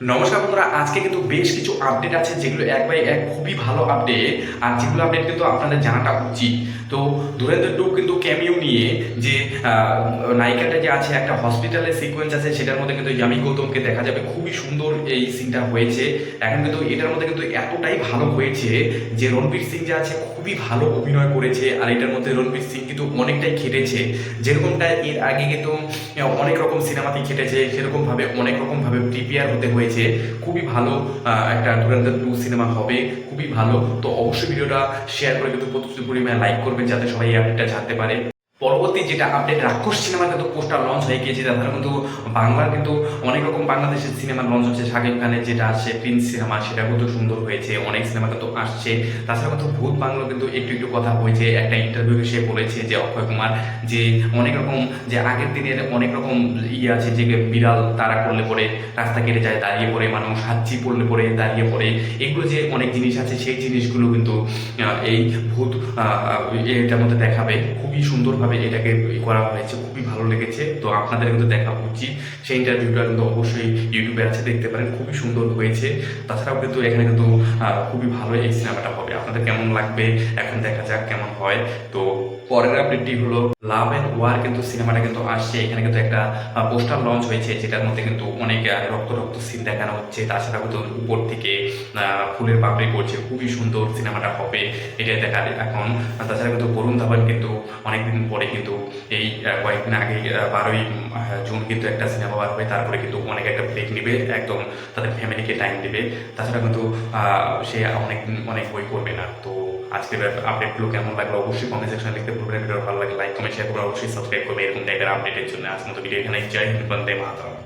নমস্কার বন্ধুরা, আজকে কিন্তু বেশ কিছু আপডেট আছে যেগুলো এক বাই এক খুবই ভালো আপডেট। আর যেগুলো আপডেট কিন্তু আপনাদের জানাটা উচিত। তো ধুরন্ধর 2 কিন্তু ক্যামিও নিয়ে যে নায়িকাটা যে আছে, একটা হসপিটালের সিকোয়েন্স আছে, সেটার মধ্যে কিন্তু ইয়ামি গৌতমকে দেখা যাবে। খুবই সুন্দর এই সিনটা হয়েছে। এখন কিন্তু এটার মধ্যে কিন্তু এতটাই ভালো হয়েছে যে রণবীর সিং যে আছে খুবই ভালো অভিনয় করেছে। আর এটার মধ্যে রণবীর সিং কিন্তু অনেকটাই খেটেছে, যেরকমটা এর আগে কিন্তু অনেক রকম সিনেমাতেই খেটেছে, সেরকমভাবে অনেক রকমভাবে প্রিপেয়ার হতে হয়েছে। খুবই ভালো একটা ধুরন্ধর 2 সিনেমা হবে, খুবই ভালো। তো অবশ্যই ভিডিওটা শেয়ার করে কিন্তু প্রচুর পরিমাণে লাইক করবেন যাতে সবাই এই আপডেটটা জানতে পারে। পরবর্তী যেটা আপডেট, রাক্ষস সিনেমার কিন্তু পোস্টার লঞ্চ হয়ে গিয়েছে। তাছাড়া কিন্তু বাংলার কিন্তু অনেক রকম বাংলাদেশের সিনেমা লঞ্চ হচ্ছে। শাকিব খানের যেটা আসছে প্রিন্স সিনেমা, সেটা কিন্তু সুন্দর হয়েছে। অনেক সিনেমা কিন্তু আসছে। তাছাড়া কিন্তু ভূত বাংলা কিন্তু একটু একটু কথা হয়েছে। একটা ইন্টারভিউ সে বলেছে যে অক্ষয় কুমার, যে অনেক রকম, যে আগের দিনের অনেক রকম আছে, যে বিড়াল তারা করলে পরে রাস্তা কেটে যায়, দাঁড়িয়ে পড়ে মানুষ, হাঁচি পড়লে পরে দাঁড়িয়ে পড়ে, এগুলো যে অনেক জিনিস আছে, সেই জিনিসগুলো কিন্তু এই ভূত এটার মধ্যে দেখাবে। খুবই সুন্দরভাবে এটাকে করা হয়েছে, খুবই ভালো লেগেছে। তো আপনাদের কিন্তু দেখা উচিত। সেই ইন্টারভিউটা কিন্তু অবশ্যই ইউটিউবে আছে, দেখতে পারেন। খুবই সুন্দর হয়েছে। তাছাড়াও কিন্তু এখানে কিন্তু খুবই ভালো এই সিনেমাটা হবে। আপনাদের কেমন লাগবে এখন দেখা যাক কেমন হয়। তো পরের আপডেটটি হলো লাভ অ্যান্ড ওয়ার কিন্তু সিনেমাটা কিন্তু আসছে। এখানে কিন্তু একটা পোস্টার লঞ্চ হয়েছে, যেটার মধ্যে কিন্তু অনেক রক্ত রক্ত সিন দেখানো হচ্ছে। তাছাড়া কিন্তু উপর থেকে ফুলের পাপড়ি পড়ছে। খুবই সুন্দর সিনেমাটা হবে, এটাই দেখার এখন। তাছাড়া কিন্তু বরুণ ধাবান কিন্তু অনেকদিন পরে কিন্তু এই কয়েকদিন আগে 12ই জুন কিন্তু একটা সিনেমা বার হবে। তারপরে কিন্তু অনেক একটা ব্রেক নেবে, একদম তাদের ফ্যামিলিকে টাইম দেবে। তাছাড়া কিন্তু সে অনেক বই করবে না। তো আজকের আপডেটগুলো কেমন লাগলো অবশ্যই কমেন্ট সেকশনে লিখতে ভুলবেন। ভিডিও ভালো লাগে লাইক কমেন্ট শেয়ার করে অবশ্যই সাবস্ক্রাইব করবে এরকম টাইপের আপডেটের জন্য। আজকের মতো ভিডিও এখানে, জয় হিন্দ, বন্দে মাতরম।